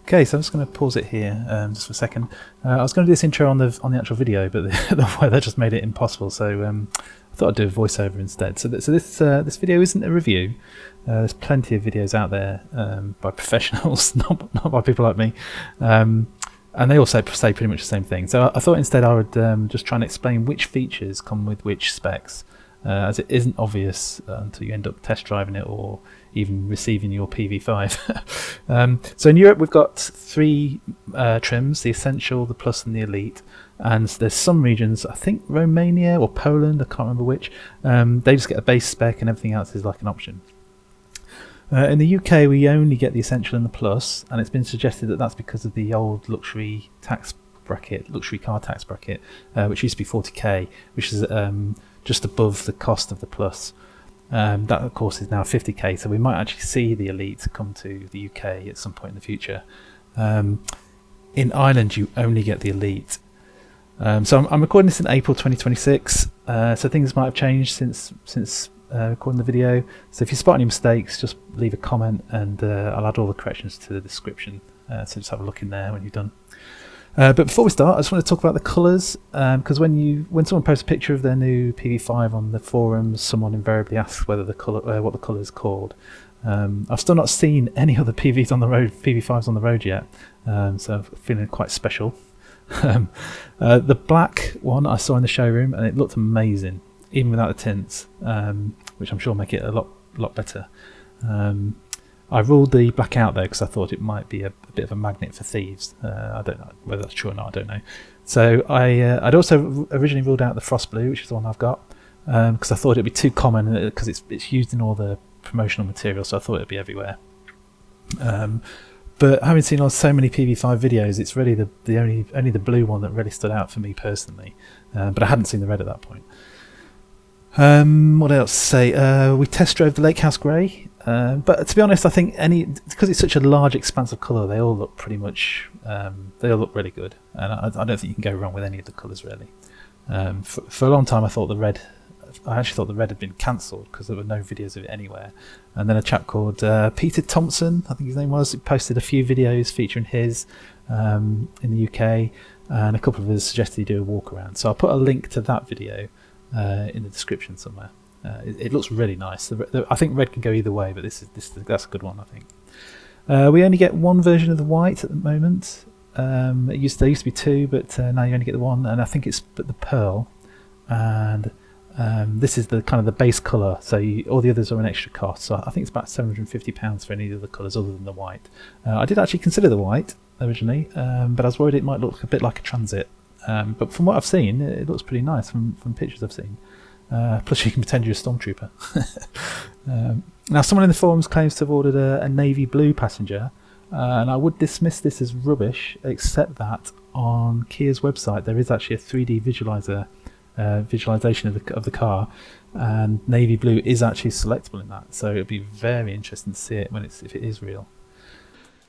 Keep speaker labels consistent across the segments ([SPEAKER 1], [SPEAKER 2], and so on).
[SPEAKER 1] Okay, so I'm just going to pause it here just for a second. I was going to do this intro on the actual video, but the weather just made it impossible. So I thought I'd do a voiceover instead. So this video isn't a review. There's plenty of videos out there by professionals, not by people like me, and they all say pretty much the same thing. So I thought instead I would just try and explain which features come with which specs, as it isn't obvious until you end up test driving it or even receiving your PV5. So in Europe we've got three trims: the Essential, the Plus and the Elite. And there's some regions, I think Romania or Poland, I can't remember which, they just get a base spec and everything else is like an option. In the UK we only get the Essential and the Plus, and it's been suggested that that's because of the old luxury car tax bracket, which used to be 40k, which is just above the cost of the Plus. That of course is now 50k, so we might actually see the Elite come to the UK at some point in the future. In Ireland you only get the Elite. So I'm recording this in April 2026, so things might have changed since recording the video. So if you spot any mistakes, just leave a comment and I'll add all the corrections to the description, so just have a look in there when you're done. But before we start, I just want to talk about the colours, because when someone posts a picture of their new PV5 on the forums, someone invariably asks whether what the colour is called. I've still not seen any other PVs on the road, PV5s on the road yet, so I'm feeling quite special. The black one I saw in the showroom and it looked amazing, even without the tints, which I'm sure make it a lot better. I ruled the black out though because I thought it might be a bit of a magnet for thieves. I don't know whether that's true or not, I don't know. So I'd also originally ruled out the frost blue, which is the one I've got, because I thought it'd be too common, because it's used in all the promotional material, so I thought it'd be everywhere. But having seen on so many PV5 videos, it's really only the blue one that really stood out for me personally. But I hadn't seen the red at that point. What else to say? We test drove the Lake House Grey, but to be honest, I think because it's such a large expanse of colour, they all look pretty much, they all look really good, and I don't think you can go wrong with any of the colours really. For a long time I actually thought the red had been cancelled because there were no videos of it anywhere, and then a chap called Peter Thompson, I think his name was, posted a few videos featuring his in the UK, and a couple of us suggested he do a walk around, so I'll put a link to that video in the description somewhere. It looks really nice. I think red can go either way, but that's a good one, I think. We only get one version of the white at the moment. There used to be two, but now you only get the one, and I think it's the pearl, and this is the kind of the base colour, so all the others are an extra cost, so I think it's about £750 for any of the colours other than the white. I did actually consider the white originally, but I was worried it might look a bit like a Transit, but from what I've seen it looks pretty nice from pictures I've seen. Plus you can pretend you're a stormtrooper. Now someone in the forums claims to have ordered a navy blue Passenger, and I would dismiss this as rubbish, except that on Kia's website there is actually a 3D visualization of the car, and navy blue is actually selectable in that, so it'll be very interesting to see it if it is real.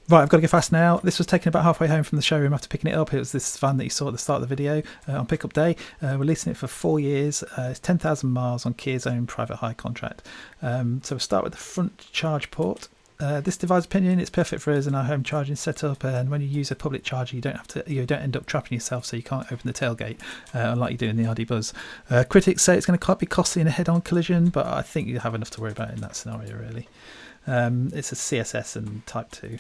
[SPEAKER 1] Right, I've got to go fast now. This was taken about halfway home from the showroom after picking it up. It was this van that you saw at the start of the video on pickup day. Releasing it for 4 years. It's 10,000 miles on Kia's own private hire contract. So we'll start with the front charge port. This divides opinion. It's perfect for us in our home charging setup, and when you use a public charger you don't end up trapping yourself, so you can't open the tailgate unlike you do in the ID.Buzz. Critics say it's going to be costly in a head-on collision, but I think you have enough to worry about in that scenario really. It's a CSS and Type 2.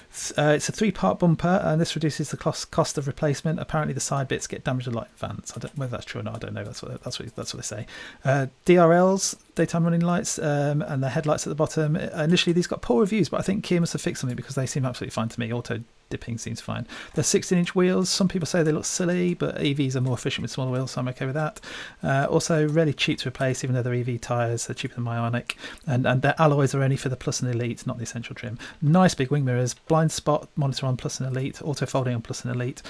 [SPEAKER 1] It's a 3-part bumper, and this reduces the cost of replacement. Apparently the side bits get damaged like vents. I don't know whether that's true or not, I don't know. That's what they say. DRLs, daytime running lights, and the headlights at the bottom. Initially these got poor reviews, but I think Kia must have fixed something because they seem absolutely fine to me. Auto dipping seems fine. They're 16-inch wheels. Some people say they look silly, but EVs are more efficient with smaller wheels, so I'm okay with that. Also really cheap to replace, even though they're EV tyres. They're cheaper than my Ioniq, and their alloys are only for the Plus and Elite, not the Essential trim. Nice big wing mirrors, blind spot monitor on Plus and Elite, auto folding on Plus and Elite.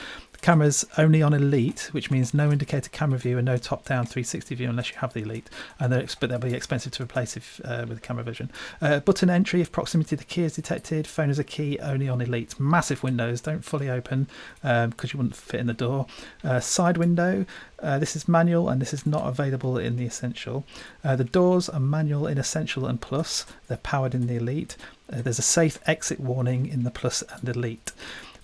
[SPEAKER 1] Cameras only on Elite, which means no indicator camera view and no top-down 360 view unless you have the Elite, and they'll be expensive to replace with the camera version. Button entry if proximity to the key is detected. Phone as a key only on Elite. Massive windows, don't fully open because you wouldn't fit in the door. Side window, this is manual and this is not available in the Essential. The doors are manual in Essential and Plus. They're powered in the Elite. There's a safe exit warning in the Plus and Elite.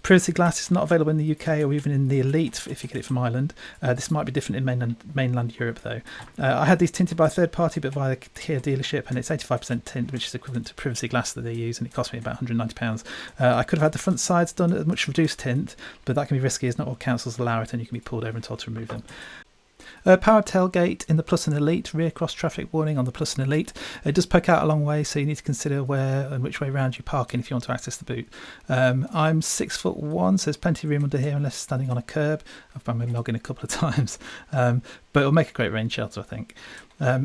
[SPEAKER 1] Privacy glass is not available in the UK or even in the Elite if you get it from Ireland. This might be different in mainland Europe though. I had these tinted by a third party but via the KIA dealership, and it's 85% tint, which is equivalent to privacy glass that they use, and it cost me about £190. I could have had the front sides done at a much reduced tint, but that can be risky as not all councils allow it and you can be pulled over and told to remove them. Powered tailgate in the Plus and Elite, rear cross traffic warning on the Plus and Elite. It does poke out a long way, so you need to consider where and which way round you park in if you want to access the boot. I'm 6'1", so there's plenty of room under here unless standing on a curb. I've banged my noggin a couple of times, but it'll make a great rain shelter, I think.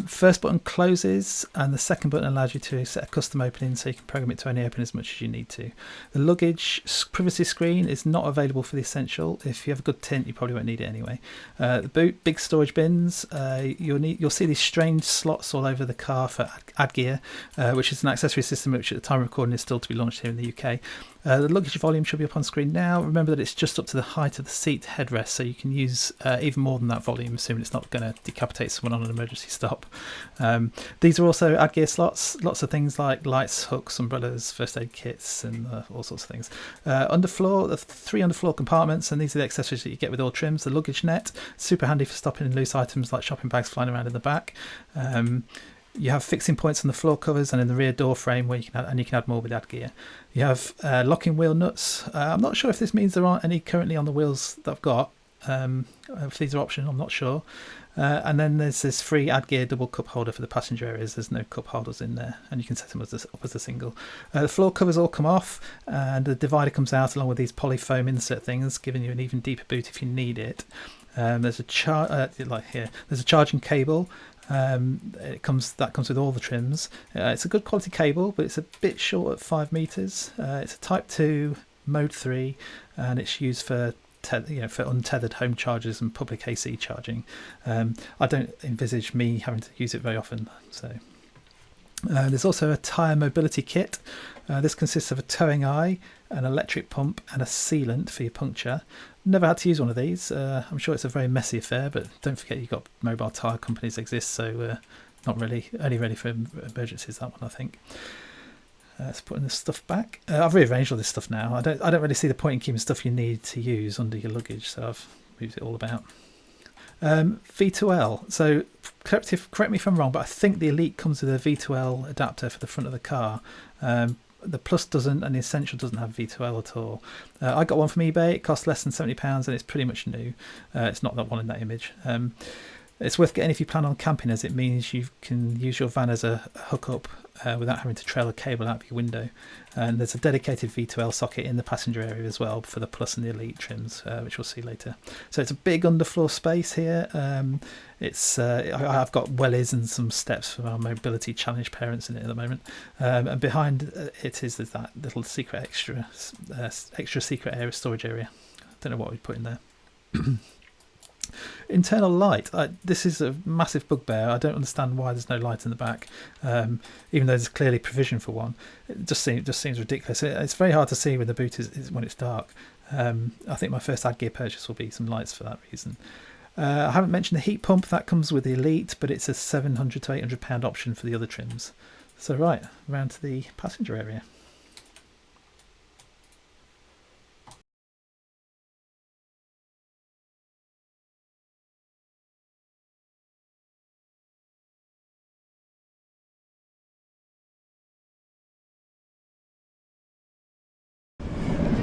[SPEAKER 1] First button closes, and the second button allows you to set a custom opening so you can program it to only open as much as you need to. The luggage privacy screen is not available for the Essential. If you have a good tint, you probably won't need it anyway. The boot, big storage bins. You'll see these strange slots all over the car for ad gear, which is an accessory system which at the time of recording is still to be launched here in the UK. The luggage volume should be up on screen now. Remember that it's just up to the height of the seat headrest, so you can use even more than that volume, assuming it's not going to decapitate someone on an emergency stop. These are also ad gear slots, lots of things like lights, hooks, umbrellas, first aid kits, and all sorts of things. Underfloor, the 3 underfloor compartments, and these are the accessories that you get with all trims. The luggage net, super handy for stopping loose items like shopping bags flying around in the back. You have fixing points on the floor covers and in the rear door frame where you can add more with ad gear. You have locking wheel nuts. I'm not sure if this means there aren't any currently on the wheels that I've got. If these are optional, I'm not sure. And then there's this free ad gear double cup holder for the passenger areas. There's no cup holders in there, and you can set them up as a single. The floor covers all come off, and the divider comes out along with these polyfoam insert things, giving you an even deeper boot if you need it. There's a there's a charging cable. That comes with all the trims. It's a good quality cable, but it's a bit short at 5 meters. It's a Type 2 Mode 3, and it's used for for untethered home chargers and public AC charging. I don't envisage me having to use it very often. So there's also a tyre mobility kit. This consists of a towing eye, an electric pump, and a sealant for your puncture. Never had to use one of these. I'm sure it's a very messy affair, but don't forget you've got mobile tyre companies exist, so not really, only ready for emergencies, that one, I think. Let's put in this stuff back. I've rearranged all this stuff now. I don't really see the point in keeping stuff you need to use under your luggage, so I've moved it all about. V2L. So correct me if I'm wrong, but I think the Elite comes with a V2L adapter for the front of the car. The Plus doesn't, and the Essential doesn't have V2L at all. I got one from eBay. It cost less than £70, and it's pretty much new. It's not that one in that image. It's worth getting if you plan on camping, as it means you can use your van as a hookup without having to trail a cable out of your window. And there's a dedicated V2L socket in the passenger area as well for the Plus and the Elite trims, which we'll see later. So it's a big underfloor space here. I've got wellies and some steps for our mobility challenge parents in it at the moment. And behind it is that little secret extra secret area, storage area. I don't know what we'd put in there. Internal light. This is a massive bugbear. I don't understand why there's no light in the back, even though there's clearly provision for one. It just seems ridiculous. It's very hard to see when the boot is when it's dark. I think my first ad gear purchase will be some lights for that reason. I haven't mentioned the heat pump. That comes with the Elite, but it's a £700 to £800 option for the other trims. So right, around to the passenger area.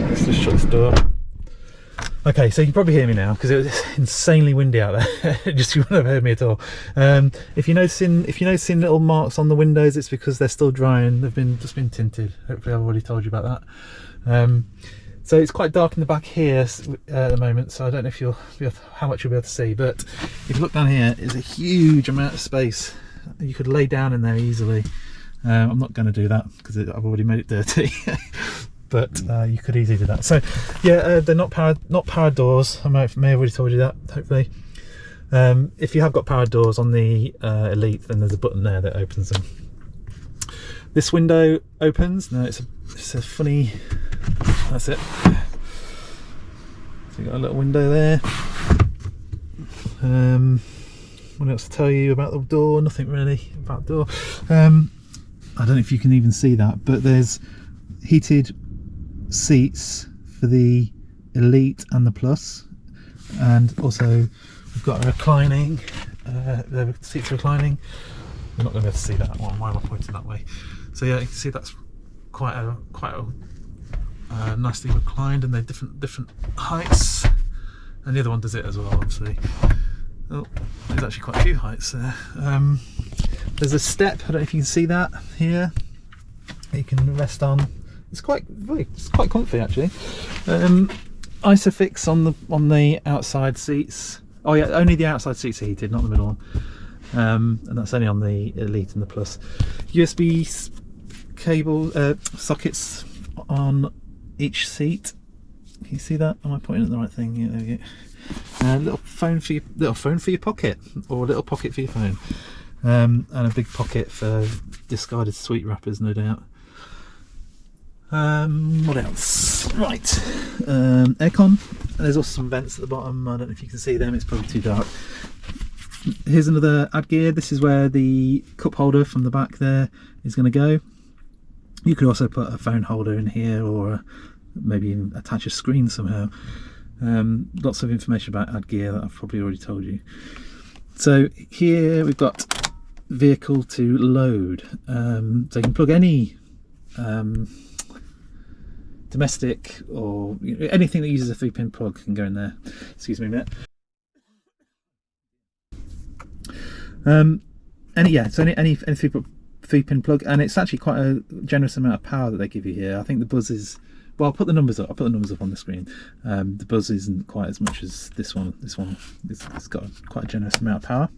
[SPEAKER 1] Let's just shut this door. Okay, so you can probably hear me now because it was insanely windy out there. Just you wouldn't have heard me at all. If you're noticing little marks on the windows, it's because they're still drying. They've just been tinted. Hopefully, I've already told you about that. So it's quite dark in the back here at the moment. So I don't know if how much you'll be able to see. But if you look down here, it's a huge amount of space. You could lay down in there easily. I'm not going to do that because I've already made it dirty. But you could easily do that. So yeah, they're not powered doors. I may have already told you that, hopefully. If you have got powered doors on the Elite, then there's a button there that opens them. This window opens. No, it's a funny, that's it. So you've got a little window there. What else to tell you about the door? Nothing really about the door. I don't know if you can even see that, but there's heated seats for the Elite and the Plus, and also we've got a reclining, the seats reclining. You're not going to be able to see that one. Why am I pointing that way? So yeah, you can see that's quite a nicely reclined, and they're different heights, and the other one does it as well, obviously. Oh, there's actually quite a few heights there. There's a step, I don't know if you can see that here, you can rest on. It's quite comfy actually. Isofix on the outside seats. Oh yeah, only the outside seats are heated, not the middle one. And that's only on the Elite and the Plus. USB cable sockets on each seat. Can you see that? Am I pointing at the right thing? Yeah, there we go. Little phone for your pocket, or a little pocket for your phone, and a big pocket for discarded sweet wrappers, no doubt. What else? Right, aircon. There's also some vents at the bottom. I don't know if you can see them, it's probably too dark. Here's another add gear. This is where the cup holder from the back there is going to go. You could also put a phone holder in here, or maybe even attach a screen somehow. Lots of information about add gear that I've probably already told you. So here we've got vehicle to load. So you can plug any domestic or anything that uses a 3-pin plug can go in there. Excuse me a minute. Any 3-pin plug, and it's actually quite a generous amount of power that they give you here. I think the Buzz is, well, I'll put the numbers up. I'll put the numbers up on the screen. The Buzz isn't quite as much as this one. This one it's got quite a generous amount of power.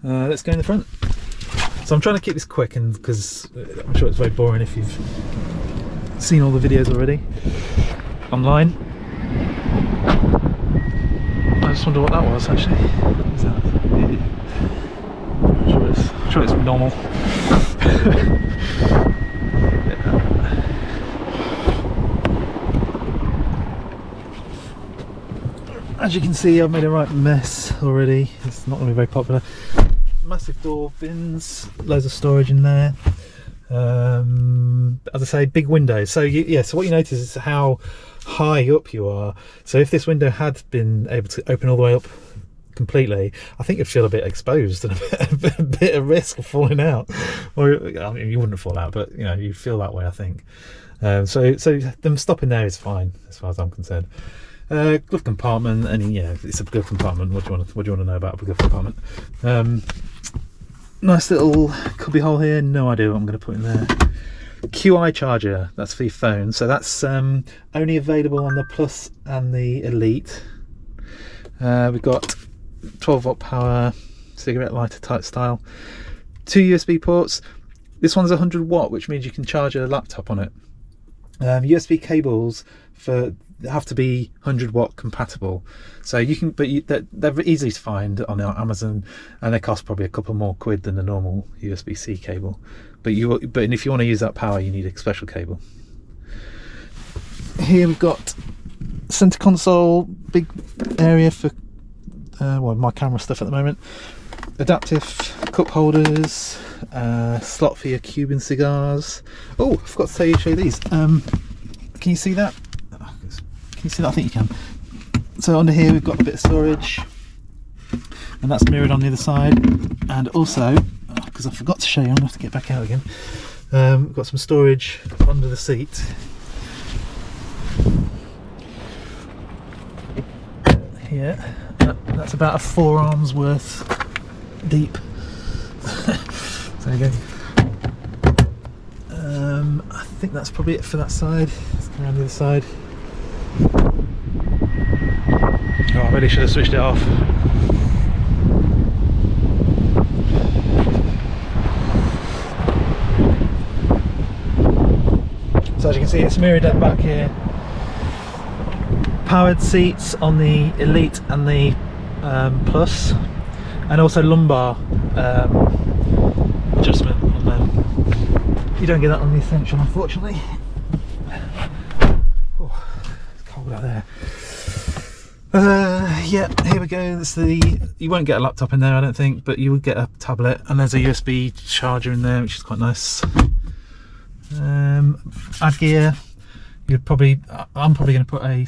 [SPEAKER 1] Let's go in the front. So I'm trying to keep this quick, and because I'm sure it's very boring if you've seen all the videos already online. I just wonder what that was actually. What is that? I'm sure it's normal. As you can see, I've made a right mess already. It's not going to be very popular. Massive door bins, loads of storage in there. As I say, big windows. So so what you notice is how high up you are. So if this window had been able to open all the way up completely, I think you'd feel a bit exposed and a bit of risk of falling out. Or I mean, you wouldn't fall out, but you know, you feel that way, I think. So them stopping there is fine as far as I'm concerned. Glove compartment, and yeah, it's a glove compartment. What do you want to know about a glove compartment? Nice little cubby hole here. No idea what I'm going to put in there. QI charger, that's for your phone. So that's only available on the Plus and the Elite. We've got 12-volt power, cigarette lighter type style. 2 USB ports. This one's 100 watt, which means you can charge a laptop on it. USB cables have to be 100 watt compatible, so you can, but they're easy to find on Amazon, and they cost probably a couple more quid than a normal USB-C cable. But if you want to use that power, you need a special cable. Here we've got center console, big area for my camera stuff at the moment. Adaptive cup holders, slot for your Cuban cigars. Oh, I forgot to show you these. Can you see that? Can you see that? I think you can. So under here we've got a bit of storage, and that's mirrored on the other side. And also, because I forgot to show you, I'm gonna have to get back out again. We've got some storage under the seat. Here, that's about a forearm's worth deep. So there you go. I think that's probably it for that side. Let's go around the other side. Oh, I really should have switched it off. So as you can see, it's mirrored at the back here. Powered seats on the Elite and the Plus, and also lumbar adjustment on them. You don't get that on the Essential, unfortunately. Oh, it's cold out there. Yeah, here we go. That's you won't get a laptop in there, I don't think, but you will get a tablet, and there's a USB charger in there, which is quite nice. Add gear. I'm probably going to put a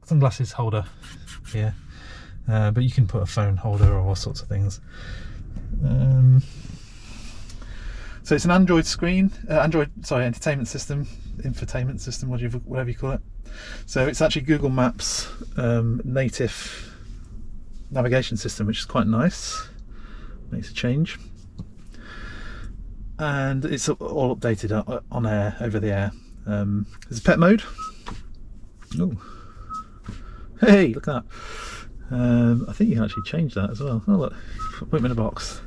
[SPEAKER 1] sunglasses holder here, but you can put a phone holder or all sorts of things. So it's an Android screen, entertainment system, infotainment system, whatever you call it. So it's actually Google Maps native navigation system, which is quite nice. Makes a change. And it's all updated on air, over the air. There's a pet mode. Oh, hey, look at that. I think you can actually change that as well. Oh look, put them in a box.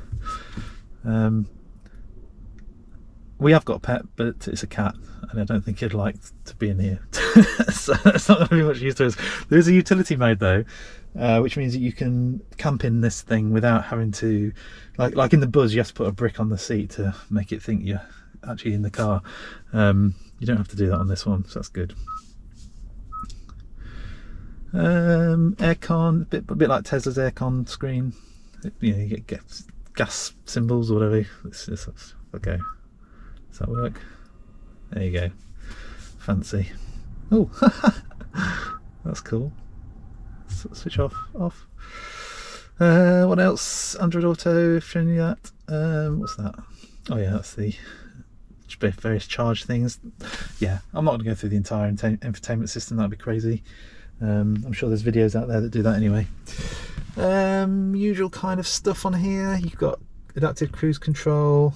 [SPEAKER 1] We have got a pet, but it's a cat, and I don't think he'd like to be in here. So it's not going to be much use to us. There is a utility mode though, which means that you can camp in this thing without having to, like in the Buzz, you have to put a brick on the seat to make it think you're actually in the car. You don't have to do that on this one, so that's good. Aircon, a bit like Tesla's aircon screen. You get gas symbols or whatever. Okay. Does that work? There you go. Fancy. Oh, that's cool. Switch off. What else? Android Auto, showing you that. What's that? Oh yeah, that's the various charge things. Yeah, I'm not going to go through the entire infotainment system. That'd be crazy. I'm sure there's videos out there that do that anyway. Usual kind of stuff on here. You've got adaptive cruise control.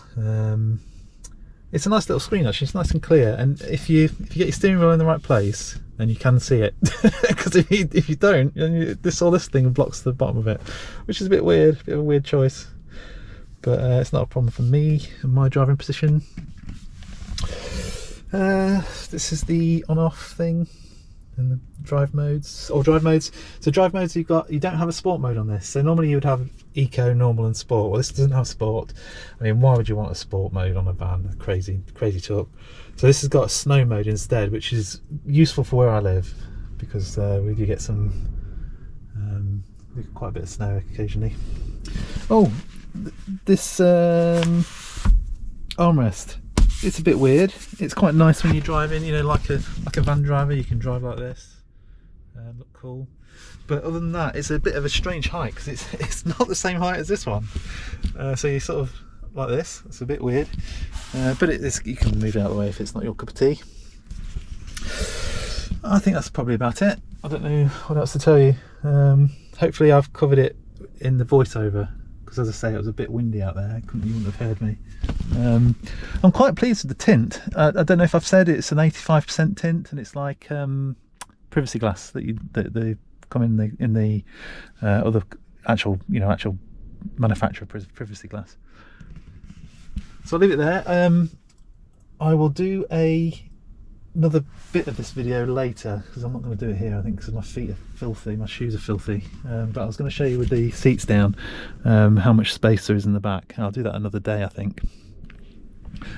[SPEAKER 1] It's a nice little screen actually. It's nice and clear, and if you get your steering wheel in the right place, then you can see it. Because if you don't, this thing blocks the bottom of it, which is a bit weird, a bit of a weird choice. But it's not a problem for me in my driving position. This is the on-off thing. And the drive modes. So drive modes, you don't have a sport mode on this. So normally you would have eco, normal and sport. Well, this doesn't have sport. I mean, why would you want a sport mode on a van? Crazy talk. So this has got a snow mode instead, which is useful for where I live, because we do get quite a bit of snow occasionally. Oh, this armrest. It's a bit weird. It's quite nice when you're driving, like a van driver. You can drive like this, look cool. But other than that, it's a bit of a strange height, because it's not the same height as this one. So you sort of like this. It's a bit weird, but you can move it out of the way if it's not your cup of tea. I think that's probably about it. I don't know what else to tell you. Hopefully I've covered it in the voiceover, because as I say, it was a bit windy out there. You wouldn't have heard me. I'm quite pleased with the tint. I don't know if I've said it's an 85% tint, and it's like privacy glass that they come in the other actual manufacturer privacy glass. So I'll leave it there. I will do another bit of this video later, because I'm not going to do it here, I think, because my feet are filthy, my shoes are filthy. But I was going to show you with the seats down how much space there is in the back. I'll do that another day, I think.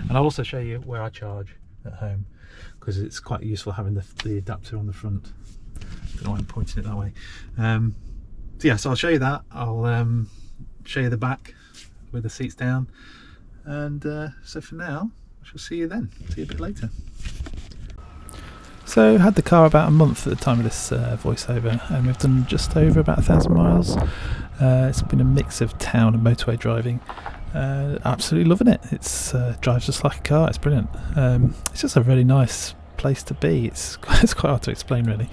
[SPEAKER 1] And I'll also show you where I charge at home, because it's quite useful having the adapter on the front. I don't know why I'm pointing it that way. So I'll show you that. I'll show you the back with the seats down, and so for now I shall see you then. See you a bit later. So I had the car about a month at the time of this voiceover, and we've done just over about 1,000 miles. It's been a mix of town and motorway driving. Absolutely loving it. It's drives just like a car. It's brilliant. It's just a really nice place to be. It's quite hard to explain, really.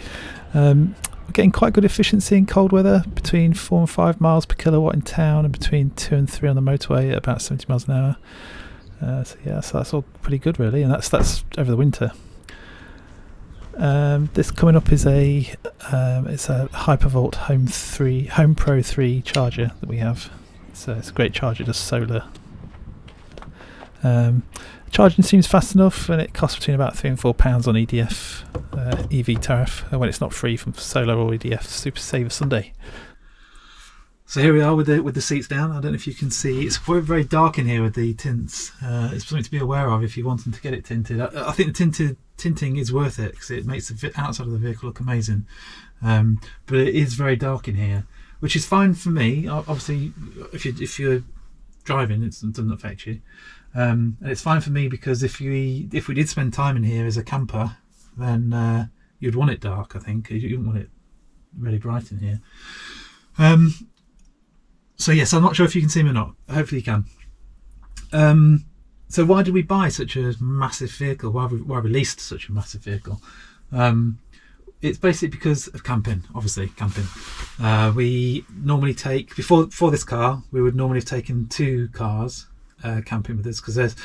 [SPEAKER 1] We're getting quite good efficiency in cold weather, between 4 and 5 miles per kilowatt in town, and between 2 and 3 on the motorway at about 70 miles an hour. So that's all pretty good, really, and that's over the winter. This coming up is it's a Hypervolt Home Pro 3 charger that we have. So it's a great charger, just solar. Charging seems fast enough, and it costs between about £3 and £4 on EDF EV tariff when it's not free from solar or EDF Super Saver Sunday. So here we are with the seats down. I don't know if you can see. It's very, very dark in here with the tints. It's something to be aware of if you're wanting to get it tinted. I think the tinting is worth it because it makes the outside of the vehicle look amazing. But it is very dark in here, which is fine for me. Obviously, if you're driving, it doesn't affect you. And it's fine for me because if we did spend time in here as a camper, then you'd want it dark. I think you wouldn't want it really bright in here. So yes, I'm not sure if you can see me or not. Hopefully you can. So why did we buy such a massive vehicle? Why we leased such a massive vehicle? It's basically because of camping. Obviously, camping. We normally take before this car. We would normally have taken 2 cars camping with us because there's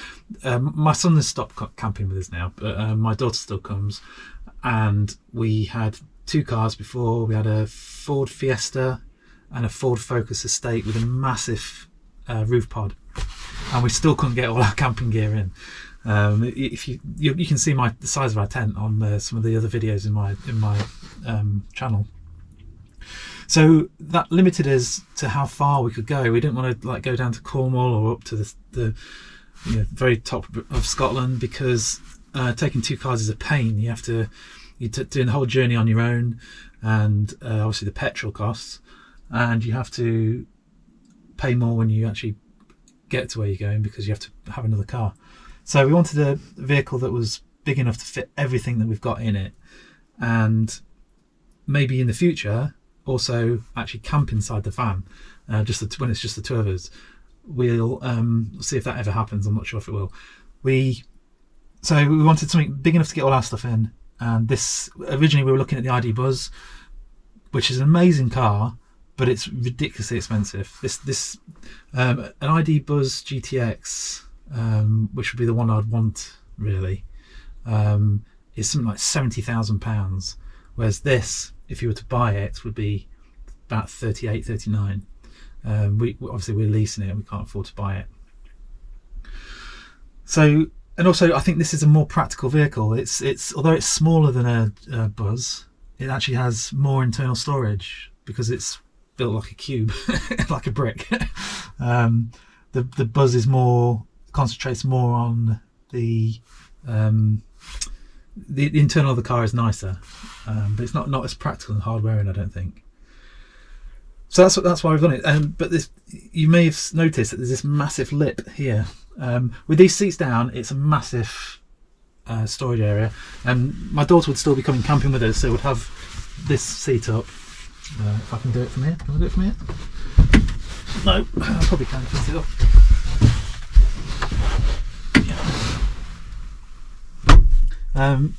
[SPEAKER 1] my son has stopped camping with us now, but my daughter still comes. And we had 2 cars before. We had a Ford Fiesta and a Ford Focus Estate with a massive roof pod, and we still couldn't get all our camping gear in. If you can see the size of our tent on some of the other videos in my channel. So that limited us to how far we could go. We didn't want to like go down to Cornwall or up to the very top of Scotland because taking 2 cars is a pain. You're doing the whole journey on your own, and obviously the petrol costs. And you have to pay more when you actually get to where you're going because you have to have another car. So we wanted a vehicle that was big enough to fit everything that we've got in it, and maybe in the future also actually camp inside the van, when it's just the 2 of us. We'll see if that ever happens. I'm not sure if it will. So we wanted something big enough to get all our stuff in, and this originally we were looking at the ID.Buzz, which is an amazing car, but it's ridiculously expensive. An ID.Buzz GTX, which would be the one I'd want really, is something like £70,000, whereas this, if you were to buy it, would be about 38, 39. Obviously we're leasing it and we can't afford to buy it. So, and also I think this is a more practical vehicle. It's although it's smaller than a Buzz, it actually has more internal storage because it's built like a cube, like a brick. The Buzz is concentrates more on the internal of the car is nicer, but it's not as practical and hard wearing, I don't think. So that's why we've done it. But you may have noticed that there's this massive lip here. With these seats down, it's a massive storage area, and my daughter would still be coming camping with us, so we'd have this seat up. If I can do it from here. Can I do it from here? No, I probably can't fit it up.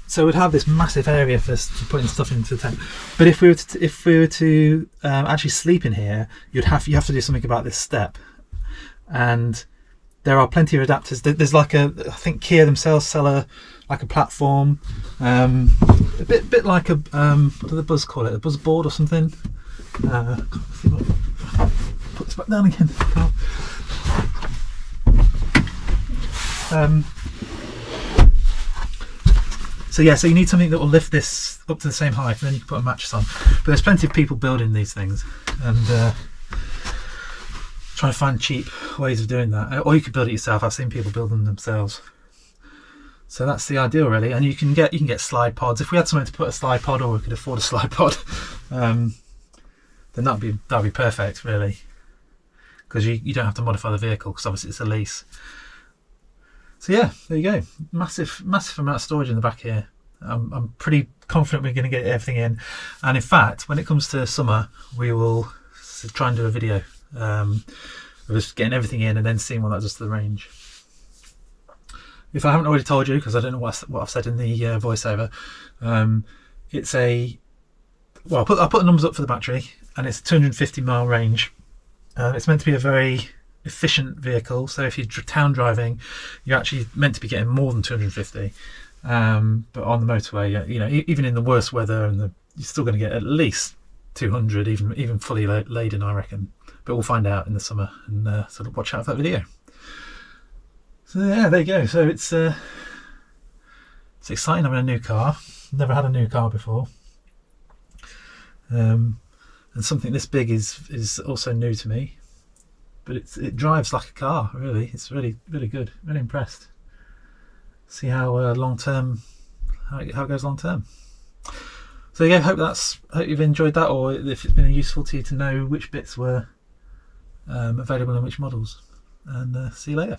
[SPEAKER 1] So we'd have this massive area for putting stuff into the tent. But if we were to actually sleep in here, you have to do something about this step. And there are plenty of adapters. There's like I think Kia themselves sell a platform, a bit like a what do the Buzz call it? A Buzz board or something. Put this back down again. So yeah, so you need something that will lift this up to the same height, and then you can put a mattress on. But there's plenty of people building these things, and trying to find cheap ways of doing that. Or you could build it yourself. I've seen people build them themselves. So that's the ideal, really. And you can get slide pods. If we had somewhere to put a slide pod, or we could afford a slide pod, then that'd be perfect, really. Because you don't have to modify the vehicle, because obviously it's a lease. So yeah, there you go. Massive amount of storage in the back here. I'm pretty confident we're going to get everything in. And in fact, when it comes to summer, we will try and do a video of us getting everything in and then seeing what that does to the range. If I haven't already told you, because I don't know what I've said in the voiceover, it's I'll put the numbers up for the battery, and it's a 250 mile range. It's meant to be a very efficient vehicle, so if you're town driving, you're actually meant to be getting more than 250. But on the motorway, even in the worst weather, you're still going to get at least 200, even fully laden, I reckon. But we'll find out in the summer, and sort of watch out for that video. So yeah, there you go. So it's exciting having a new car. Never had a new car before. and something this big is also new to me. But it drives like a car, really. It's really good. Really impressed. See how long term, how it goes long term. So yeah, hope you've enjoyed that, or if it's been useful to you to know which bits were available in which models. And see you later.